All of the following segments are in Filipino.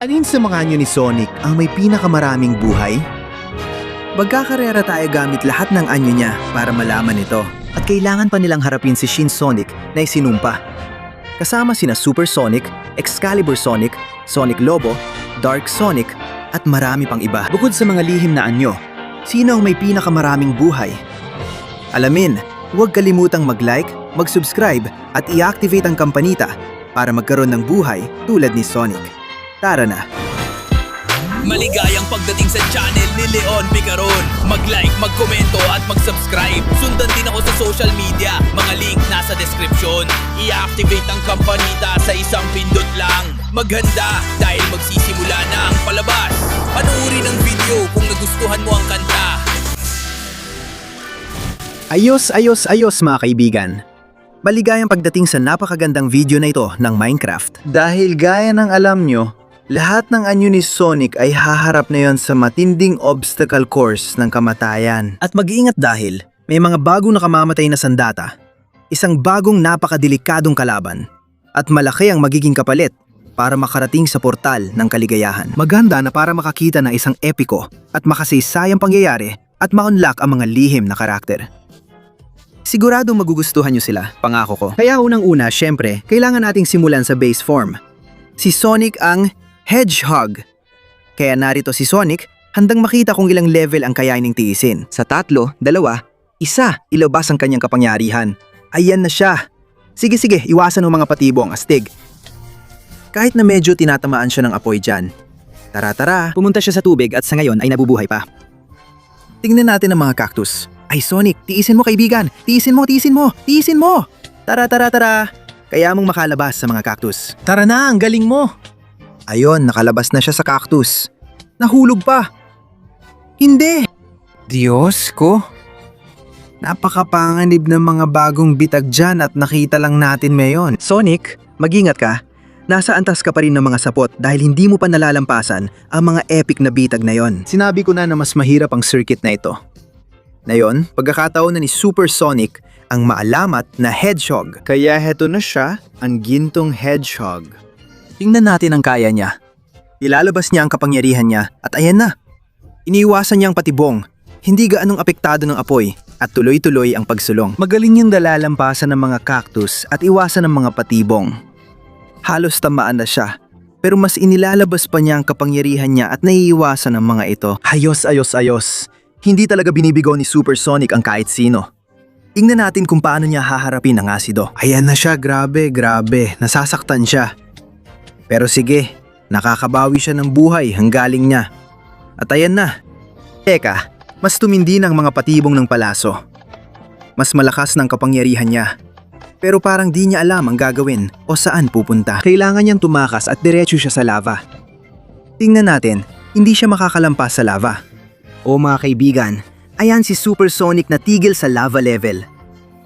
Alin sa mga anyo ni Sonic ang may pinakamaraming buhay? Magkakarera tayo gamit lahat ng anyo niya para malaman ito. At kailangan pa nilang harapin si Shin Sonic na isinumpa. Kasama sina Super Sonic, Excalibur Sonic, Sonic Lobo, Dark Sonic, at marami pang iba. Bukod sa mga lihim na anyo, sino ang may pinakamaraming buhay? Alamin, huwag kalimutang mag-like, mag-subscribe at i-activate ang kampanita para magkaroon ng buhay tulad ni Sonic. Tara na! Maligayang pagdating sa channel ni Leon Picaron. Mag-like, mag-komento at mag-subscribe. Sundan din ako sa social media. Mga link nasa description. I-activate ang kampanita sa isang pindot lang. Maghanda dahil magsisimula na ang palabas. Panoorin ang video kung nagustuhan mo ang kanta. Ayos mga kaibigan. Maligayang pagdating sa napakagandang video na ito ng Minecraft. Dahil gaya ng alam nyo, lahat ng anyo ni Sonic ay haharap na yon sa matinding obstacle course ng kamatayan. At mag-iingat dahil may mga bagong nakamamatay na sandata, isang bagong napakadelikadong kalaban, at malaki ang magiging kapalit para makarating sa portal ng kaligayahan. Maganda na para makakita ng isang epiko at makasaysayang pangyayari at ma-unlock ang mga lihim na karakter. Siguradong magugustuhan nyo sila, pangako ko. Kaya unang-una, syempre, kailangan nating simulan sa base form. Si Sonic ang Hedgehog. Kaya narito si Sonic, handang makita kung ilang level ang kayaning tiisin. Sa 3, 2, 1, ilabas ang kanyang kapangyarihan. Ayan na siya. Sige, iwasan ng mga patibo ang astig. Kahit na medyo tinatamaan siya ng apoy dyan. Tara, pumunta siya sa tubig at sa ngayon ay nabubuhay pa. Tingnan natin ang mga cactus. Ay Sonic, tiisin mo kaibigan! Tiisin mo! Tara! Kaya mong makalabas sa mga cactus. Tara na, ang galing mo! Ayon, nakalabas na siya sa cactus. Nahulog pa! Hindi! Diyos ko! Napakapanganib ng mga bagong bitag dyan at nakita lang natin ngayon. Sonic, mag-ingat ka. Nasa antas ka pa rin ng mga sapot dahil hindi mo pa nalalampasan ang mga epic na bitag na yon. Sinabi ko na mas mahirap ang circuit na ito. Ngayon, pagkakataon na ni Super Sonic ang maalamat na Hedgehog. Kaya heto na siya, ang gintong Hedgehog. Tingnan natin ang kaya niya. Ilalabas niya ang kapangyarihan niya at ayan na. Iniiwasan niya ang patibong, hindi gaanong apektado ng apoy at tuloy-tuloy ang pagsulong. Magaling niyang dalalampasan ng mga cactus at iwasan ng mga patibong. Halos tamaan na siya, pero mas inilalabas pa niya ang kapangyarihan niya at naiiwasan ng mga ito. Ayos. Hindi talaga binibigo ni Super Sonic ang kahit sino. Tingnan natin kung paano niya haharapin ang asido. Ayan na siya, grabe. Nasasaktan siya. Pero sige, nakakabawi siya ng buhay hanggaling niya. At ayan na. Teka, mas tumindi ng mga patibong ng palaso. Mas malakas ng kapangyarihan niya. Pero parang di niya alam ang gagawin o saan pupunta. Kailangan niyang tumakas at diretso siya sa lava. Tingnan natin, hindi siya makakalampas sa lava. O mga kaibigan, ayan si Super Sonic na tigil sa lava level.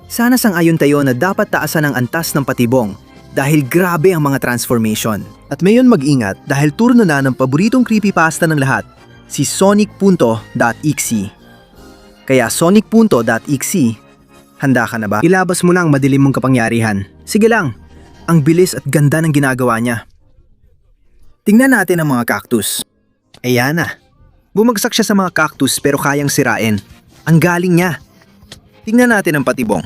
Sana sang-ayon tayo na dapat taasan ang antas ng patibong dahil grabe ang mga transformation. At mayon mag-ingat dahil turno na ng paboritong creepypasta ng lahat, si Sonic.exe. Kaya Sonic.exe, handa ka na ba? Ilabas mo lang madilim mong kapangyarihan. Sige lang, ang bilis at ganda ng ginagawa niya. Tingnan natin ang mga cactus. Ayan na. Bumagsak siya sa mga cactus pero kayang sirain. Ang galing niya. Tingnan natin ang patibong.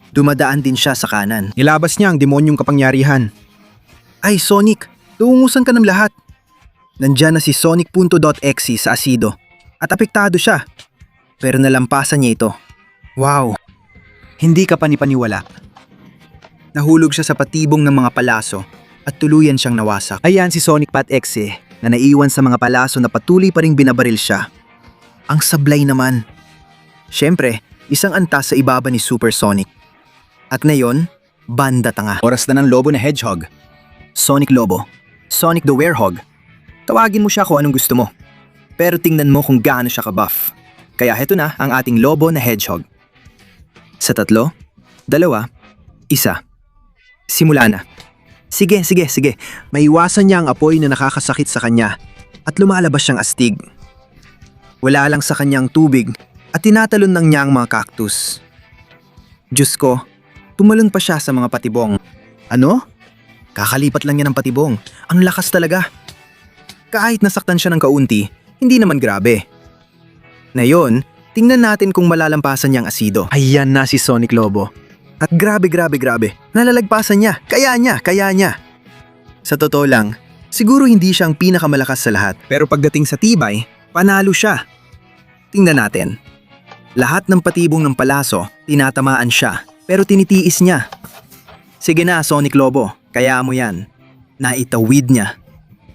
Dumadaan din siya sa kanan. Nilabas niya ang demonyong kapangyarihan. Ay Sonic, tuungusan ka ng lahat. Nandyan na si Sonic.exe sa asido. At apektado siya. Pero nalampasan niya ito. Wow. Hindi ka panipaniwala. Nahulog siya sa patibong ng mga palaso at tuluyan siyang nawasak. Ayan si Sonic.exe na naiwan sa mga palaso na patuloy pa ring binabaril siya. Ang sablay naman. Siyempre, isang antas sa ibaba ni Super Sonic. At ngayon, banda tanga. Oras na ng lobo na Hedgehog. Sonic Lobo. Sonic the Werehog. Tawagin mo siya kung anong gusto mo. Pero tingnan mo kung gaano siya ka-buff. Kaya heto na ang ating lobo na Hedgehog. Sa 3, 2, 1. Simula na. Sige. Maiwasan niya ang apoy na nakakasakit sa kanya at lumalabas siyang astig. Wala lang sa kanyang tubig at tinatalon ng niya ang mga cactus. Diyos ko, tumalon pa siya sa mga patibong. Ano? Kakalipat lang niya ng patibong. Ang lakas talaga. Kahit nasaktan siya ng kaunti, hindi naman grabe. Ngayon, tingnan natin kung malalampasan niya ang asido. Ayan na si Sonic Lobo. At grabe. Nalalagpasan niya. Kaya niya. Sa totoo lang, siguro hindi siya ang pinakamalakas sa lahat. Pero pagdating sa tibay, panalo siya. Tingnan natin. Lahat ng patibong ng palaso, tinatamaan siya. Pero tinitiis niya. Sige na, Sonic Lobo. Kaya mo yan. Naitawid niya.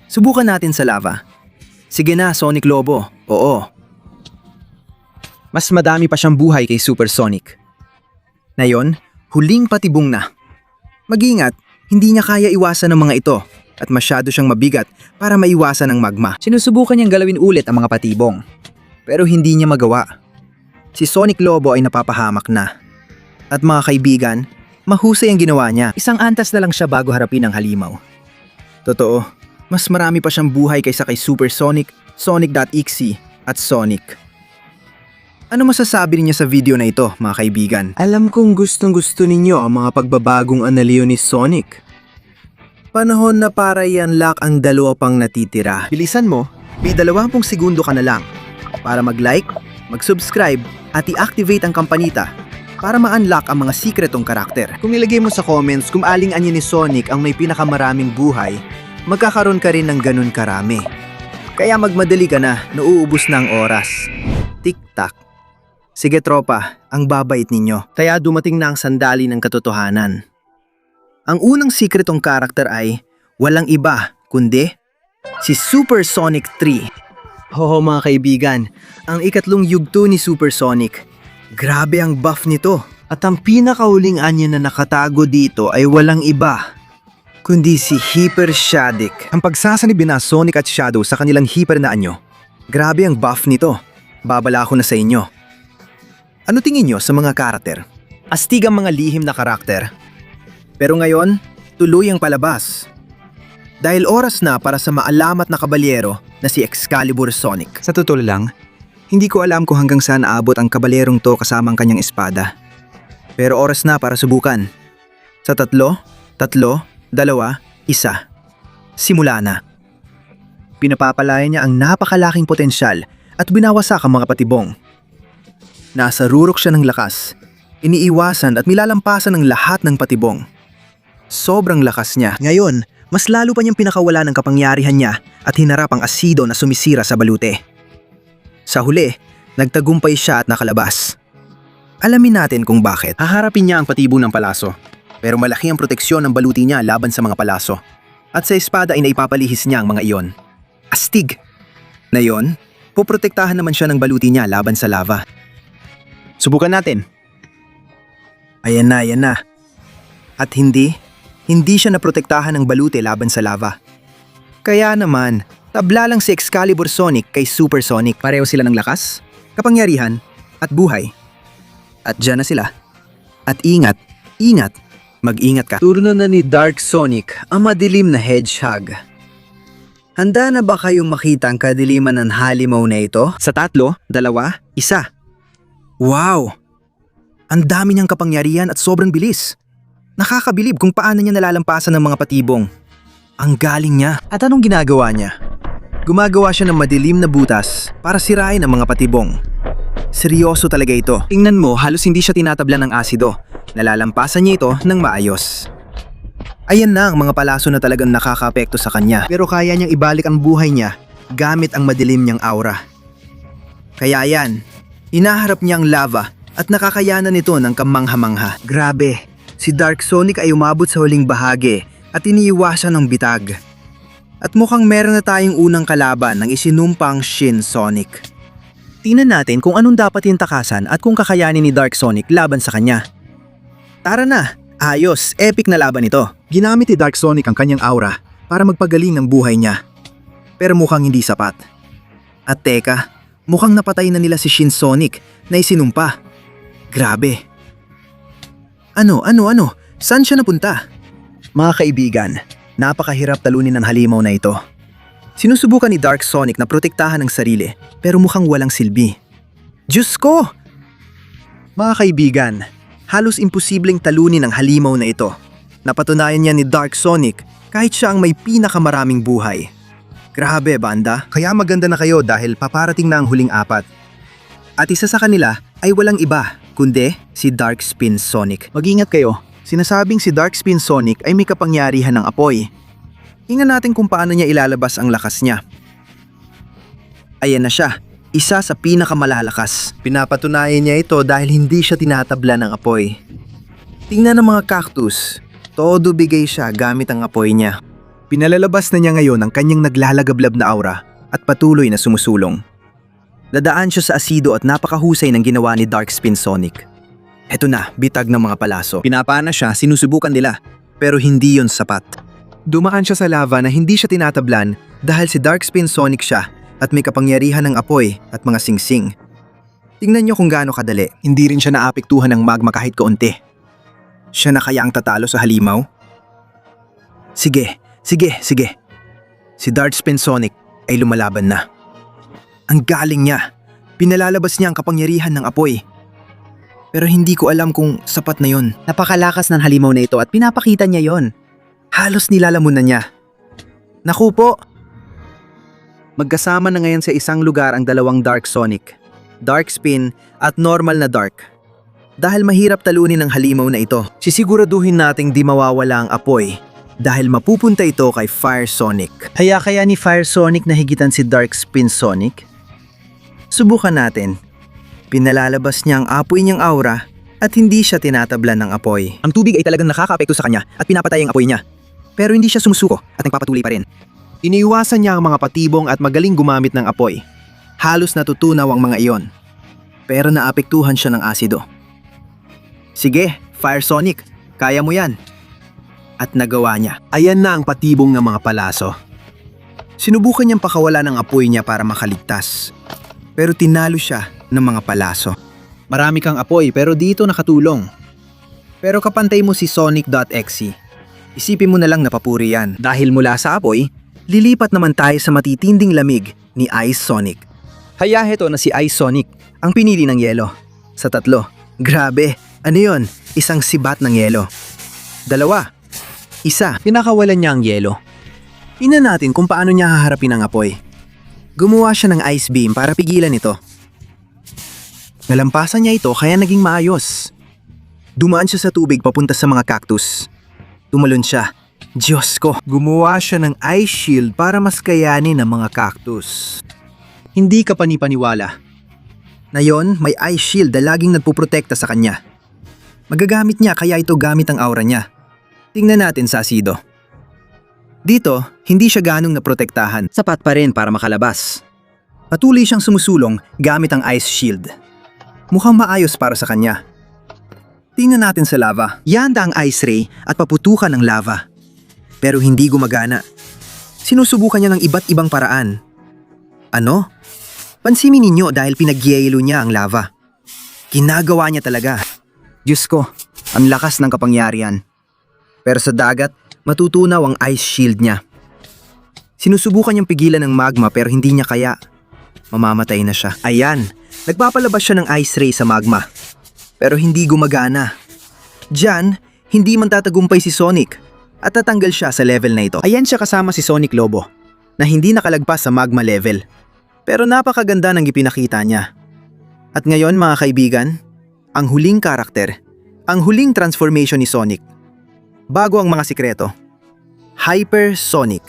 Subukan natin sa lava. Sige na, Sonic Lobo. Oo. Mas madami pa siyang buhay kay Super Sonic. Ngayon, huling patibong na. Mag-ingat, hindi niya kaya iwasan ng mga ito at masyado siyang mabigat para maiwasan ang magma. Sinusubukan niyang galawin ulit ang mga patibong. Pero hindi niya magawa. Si Sonic Lobo ay napapahamak na. At mga kaibigan, mahusay ang ginawa niya. Isang antas na lang siya bago harapin ang halimaw. Totoo, mas marami pa siyang buhay kaysa kay Super Sonic, Sonic.exe at Sonic. Ano masasabi niyo sa video na ito, mga kaibigan? Alam kong gustong-gusto ninyo ang mga pagbabagong analiyo ni Sonic. Panahon na para i-unlock ang dalawa pang natitira. Bilisan mo, may 20 segundo ka na lang para mag-like, mag-subscribe at i-activate ang kampanita para ma-unlock ang mga sikretong karakter. Kung nilagay mo sa comments kung aling anya ni Sonic ang may pinakamaraming buhay, magkakaroon ka rin ng ganun karami. Kaya magmadali ka na, nauubos na ang oras. Tik-tak. Sige tropa, ang babait ninyo. Kaya dumating na ang sandali ng katotohanan. Ang unang sikretong karakter ay walang iba kundi si Super Sonic 3. Hoho mga kaibigan, ang ikatlong yugto ni Super Sonic. Grabe ang buff nito. At ang pinakahuling anya na nakatago dito ay walang iba kundi si Hyper Shadik. Ang pagsasanib na Sonic at Shadow sa kanilang hyper na anyo. Grabe ang buff nito. Babala ko na sa inyo. Ano tingin nyo sa mga karakter? Astig ang mga lihim na karakter. Pero ngayon, tuloy ang palabas. Dahil oras na para sa maalamat na kabalyero na si Excalibur Sonic. Sa totoo lang, hindi ko alam kung hanggang saan aabot ang kabalyerong to kasama ang kanyang espada. Pero oras na para subukan. Sa 3, 2, 1, simula na. Pinapapalaya niya ang napakalaking potensyal at binawasak ang mga patibong. Nasa rurok siya ng lakas, iniiwasan at milalampasan ng lahat ng patibong. Sobrang lakas niya. Ngayon, mas lalo pa niyang pinakawala ng kapangyarihan niya at hinarap ang asido na sumisira sa balute. Sa huli, nagtagumpay siya at nakalabas. Alamin natin kung bakit. Haharapin niya ang patibong ng palaso, pero malaki ang proteksyon ng baluti niya laban sa mga palaso. At sa espada ay naipapalihis niya ang mga iyon. Astig! Ngayon, poprotektahan naman siya ng baluti niya laban sa lava. Subukan natin. Ayan na. At hindi siya naprotektahan ng balute laban sa lava. Kaya naman, tabla lang si Excalibur Sonic kay Super Sonic. Pareho sila ng lakas, kapangyarihan, at buhay. At dyan na sila. At ingat, mag-ingat ka. Turno na ni Dark Sonic, ang madilim na hedgehog. Handa na ba kayong makita ang kadiliman ng halimaw na ito? Sa 3, 2, 1. Wow! Ang dami niyang kapangyarihan at sobrang bilis. Nakakabilib kung paano niya nalalampasan ng mga patibong. Ang galing niya. At anong ginagawa niya? Gumagawa siya ng madilim na butas para sirain ang mga patibong. Seryoso talaga ito. Tingnan mo, halos hindi siya tinatablan ng asido. Nalalampasan niya ito ng maayos. Ayan na ang mga palaso na talagang nakakaapekto sa kanya. Pero kaya niyang ibalik ang buhay niya gamit ang madilim niyang aura. Kaya yan, inaharap niya ang lava at nakakayanan nito ng kamangha-mangha. Grabe, si Dark Sonic ay umabot sa huling bahagi at iniiwasan ng bitag. At mukhang meron na tayong unang kalaban ng isinumpang Shin Sonic. Tingnan natin kung anong dapat yung takasan at kung kakayanin ni Dark Sonic laban sa kanya. Tara na! Ayos, epic na laban ito. Ginamit ni Dark Sonic ang kanyang aura para magpagaling ng buhay niya. Pero mukhang hindi sapat. At teka, mukhang napatay na nila si Shin Sonic na isinumpa. Grabe. Ano? Saan siya napunta? Mga kaibigan, napakahirap talunin ng halimaw na ito. Sinusubukan ni Dark Sonic na protektahan ang sarili pero mukhang walang silbi. Diyos ko! Mga kaibigan, halos imposibleng talunin ang halimaw na ito. Napatunayan niya ni Dark Sonic kahit siya ang may pinakamaraming buhay. Grabe, banda. Kaya maganda na kayo dahil paparating na ang huling 4. At isa sa kanila ay walang iba, kundi si Darkspin Sonic. Mag-ingat kayo. Sinasabing si Darkspin Sonic ay may kapangyarihan ng apoy. Tingnan natin kung paano niya ilalabas ang lakas niya. Ayan na siya, isa sa pinakamalalakas. Pinapatunayan niya ito dahil hindi siya tinatabla ng apoy. Tingnan ang mga cactus. Todo bigay siya gamit ang apoy niya. Pinalalabas na niya ngayon ang kanyang naglalagablab na aura at patuloy na sumusulong. Dadaan siya sa asido at napakahusay ng ginawa ni Darkspin Sonic. Eto na, bitag ng mga palaso. Pinapana siya, sinusubukan nila, pero hindi yon sapat. Dumaan siya sa lava na hindi siya tinatablan dahil si Darkspin Sonic siya at may kapangyarihan ng apoy at mga singsing. Tingnan niyo kung gaano kadali. Hindi rin siya naapektuhan ng magma kahit kaunti. Siya na kaya ang tatalo sa halimaw? Sige. Si Darkspin Sonic ay lumalaban na. Ang galing niya. Pinalalabas niya ang kapangyarihan ng apoy. Pero hindi ko alam kung sapat na yon. Napakalakas ng halimaw na ito at pinapakita niya yon. Halos nilalamunan niya. Naku po! Magkasama na ngayon sa isang lugar ang dalawang Dark Sonic, Darkspin at normal na Dark. Dahil mahirap talunin ang halimaw na ito, sisiguraduhin nating di mawawala ang apoy dahil mapupunta ito kay Fire Sonic. Kaya ni Fire Sonic na higitan si Darkspin Sonic? Subukan natin. Pinalalabas niya ang apoy niyang aura at hindi siya tinatablan ng apoy. Ang tubig ay talagang nakakaapekto sa kanya at pinapatay ang apoy niya. Pero hindi siya sumusuko at nagpapatuloy pa rin. Iniiwasan niya ang mga patibong at magaling gumamit ng apoy. Halos natutunaw ang mga iyon. Pero naapektuhan siya ng asido. Sige, Fire Sonic, kaya mo yan. At nagawa niya. Ayan na ang patibong ng mga palaso. Sinubukan niyang pakawala ng apoy niya para makaligtas. Pero tinalo siya ng mga palaso. Marami kang apoy pero dito nakatulong. Pero kapantay mo si Sonic.exe. Isipin mo na lang napapuri yan. Dahil mula sa apoy, lilipat naman tayo sa matitinding lamig ni Ice Sonic. Kaya heto na si Ice Sonic, ang pinili ng yelo. Sa 3. Grabe, ano yon? Isang sibat ng yelo. 2. Isa, pinakawalan niya ang yelo. Tingnan natin kung paano niya haharapin ang apoy. Gumawa siya ng ice beam para pigilan ito. Nalampasan niya ito kaya naging maayos. Dumaan siya sa tubig papunta sa mga cactus. Tumalon siya. Diyos ko, gumawa siya ng ice shield para mas kayanin ang mga cactus. Hindi ka panipaniwala. Ngayon, may ice shield na laging nagpuprotekta sa kanya. Magagamit niya kaya ito gamit ang aura niya. Tingnan natin sa asido. Dito, hindi siya ganong naprotektahan. Sapat pa rin para makalabas. Patuloy siyang sumusulong gamit ang ice shield. Mukhang maayos para sa kanya. Tingnan natin sa lava. Yanda ang ice ray at paputukan ng lava. Pero hindi gumagana. Sinusubukan niya ng iba't ibang paraan. Ano? Pansinin ninyo dahil pinagyayelo niya ang lava. Ginagawa niya talaga. Diyos ko, ang lakas ng kapangyarihan. Pero sa dagat, matutunaw ang ice shield niya. Sinusubukan niyang pigilan ng magma pero hindi niya kaya. Mamamatay na siya. Ayan, nagpapalabas siya ng ice ray sa magma. Pero hindi gumagana. Diyan, hindi man tatagumpay si Sonic at tatanggal siya sa level na ito. Ayan siya kasama si Sonic Lobo na hindi nakalagpas sa magma level. Pero napakaganda ng ipinakita niya. At ngayon mga kaibigan, ang huling karakter, ang huling transformation ni Sonic. Bago ang mga sikreto. Hyper Sonic.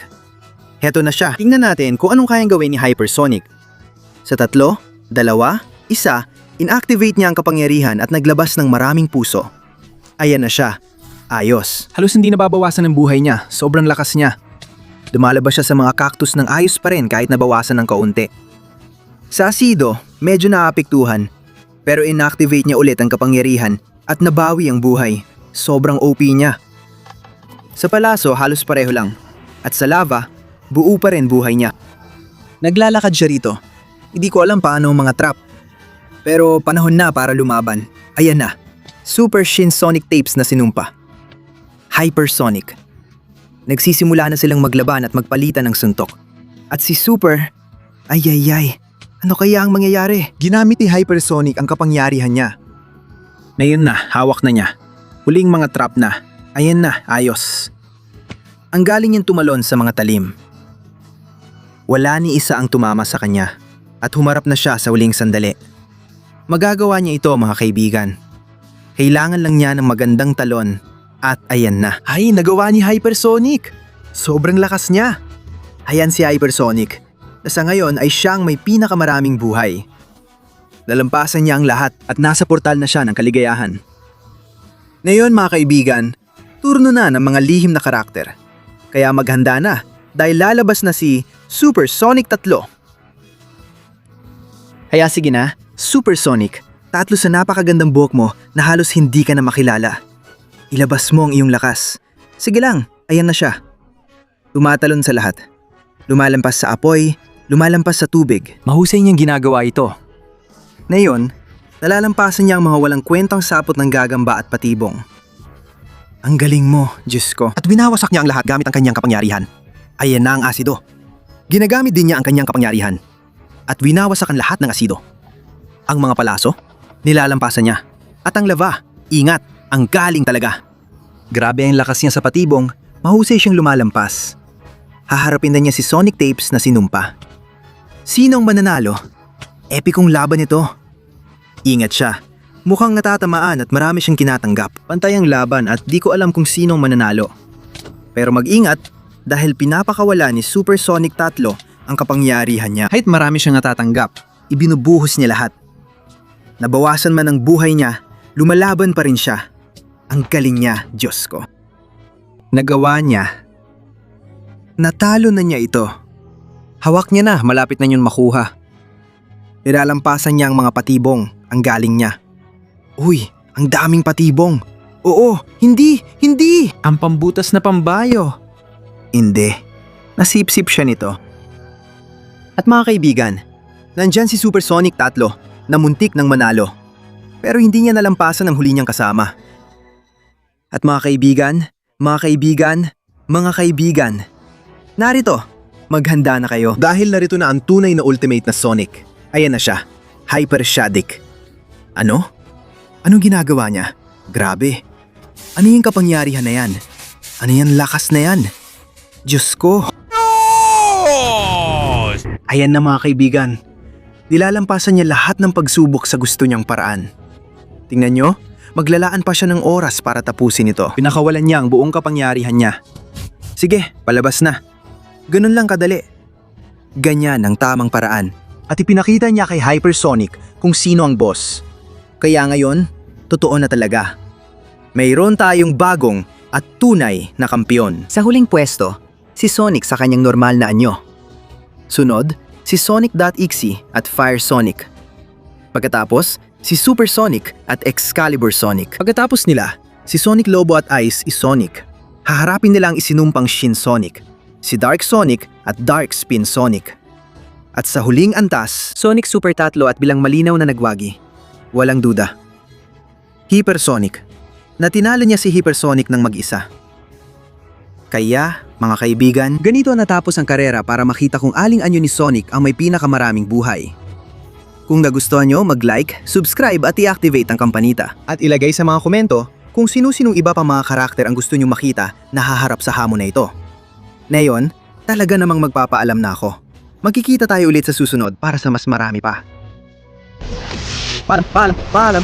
Heto na siya. Tingnan natin kung anong kayang gawin ni Hyper Sonic. Sa 3, 2, 1, inactivate niya ang kapangyarihan at naglabas ng maraming puso. Ayan na siya. Ayos. Halos hindi nababawasan ng buhay niya. Sobrang lakas niya. Lumalabas siya sa mga cactus ng ayos pa rin kahit nabawasan ng kaunti. Sa asido, medyo naapektuhan. Pero inactivate niya ulit ang kapangyarihan at nabawi ang buhay. Sobrang OP niya. Sa palaso, halos pareho lang. At sa lava, buo pa rin buhay niya. Naglalakad siya rito. Hindi ko alam paano ang mga trap. Pero panahon na para lumaban. Ayan na. Super Shin Sonic tapes na sinumpa. Hyper Sonic. Nagsisimula na silang maglaban at magpalitan ng suntok. At si Super, ayayay, ano kaya ang mangyayari? Ginamit ni Hyper Sonic ang kapangyarihan niya. Ngayon na, hawak na niya. Huling mga trap na. Ayan na, ayos. Ang galing niyang tumalon sa mga talim. Wala ni isa ang tumama sa kanya at humarap na siya sa huling sandali. Magagawa niya ito mga kaibigan. Kailangan lang niya ng magandang talon at ayan na. Ay, nagawa ni Hypersonic! Sobrang lakas niya! Ayan si Hypersonic na sa ngayon ay siyang may pinakamaraming buhay. Lalampasan niya ang lahat at nasa portal na siya ng kaligayahan. Ngayon mga kaibigan, turno na ng mga lihim na karakter. Kaya maghanda na dahil lalabas na si Supersonic 3. Kaya sige na, Supersonic, 3 sa napakagandang buhok mo na halos hindi ka na makilala. Ilabas mo ang iyong lakas. Sige lang, ayan na siya. Tumatalon sa lahat. Lumalampas sa apoy, lumalampas sa tubig. Mahusay niyang ginagawa ito. Ngayon, nalalampasan niya ang mga walang kwentang sapot ng gagamba at patibong. Ang galing mo, Diyos ko. At winawasak niya ang lahat gamit ang kanyang kapangyarihan. Ayan na ang asido. Ginagamit din niya ang kanyang kapangyarihan. At winawasak ang lahat ng asido. Ang mga palaso, nilalampasan niya. At ang lava, ingat, ang galing talaga. Grabe ang lakas niya sa patibong, mahusay siyang lumalampas. Haharapin na niya si Sonic Tapes na sinumpa. Sino ang mananalo? Epikong laban ito. Ingat siya. Mukhang natatamaan at marami siyang kinatanggap. Pantay ang laban at di ko alam kung sino ang mananalo. Pero mag-ingat dahil pinapakawala ni Supersonic 3 ang kapangyarihan niya. Kahit marami siyang natatanggap, ibinubuhos niya lahat. Nabawasan man ang buhay niya, lumalaban pa rin siya. Ang galing niya, Diyos ko. Nagawa niya. Natalo na niya ito. Hawak niya na, malapit na yun makuha. Nilalampasan niya ang mga patibong, ang galing niya. Uy, ang daming patibong. Oo, hindi! Ang pambutas na pambayo. Hindi. Nasipsip siya nito. At mga kaibigan, nandyan si Supersonic 3 na muntik ng manalo. Pero hindi niya nalampasan ang huli niyang kasama. At mga kaibigan, narito, maghanda na kayo. Dahil narito na ang tunay na ultimate na Sonic. Ayan na siya, Hyper Shaddick. Ano? Anong ginagawa niya? Grabe. Ano yung kapangyarihan na yan? Ano yung lakas na yan? Diyos ko. Ayan na mga kaibigan. Nilalampasan niya lahat ng pagsubok sa gusto niyang paraan. Tingnan nyo, maglalaan pa siya ng oras para tapusin ito. Pinakawalan niya ang buong kapangyarihan niya. Sige, palabas na. Ganun lang kadali. Ganyan ang tamang paraan. At ipinakita niya kay Hypersonic kung sino ang boss. Kaya ngayon, totoo na talaga. Mayroon tayong bagong at tunay na kampiyon. Sa huling pwesto, si Sonic sa kanyang normal na anyo. Sunod, si Sonic.exe at Fire Sonic. Pagkatapos, si Supersonic at Excalibur Sonic. Pagkatapos nila, si Sonic Lobo at Ice is Sonic. Haharapin nila ang isinumpang Shin Sonic, si Dark Sonic at Dark Spin Sonic. At sa huling antas, Sonic Super 3 at bilang malinaw na nagwagi. Walang duda. Hypersonic. Natinalo niya si Hypersonic ng mag-isa. Kaya, mga kaibigan, ganito natapos ang karera para makita kung aling anyo ni Sonic ang may pinakamaraming buhay. Kung nagustuhan nyo, mag-like, subscribe at i-activate ang kampanita. At ilagay sa mga komento kung sino-sinong iba pa mga karakter ang gusto nyo makita na haharap sa hamon na ito. Ngayon, talaga namang magpapaalam na ako. Magkikita tayo ulit sa susunod para sa mas marami pa. Paalam.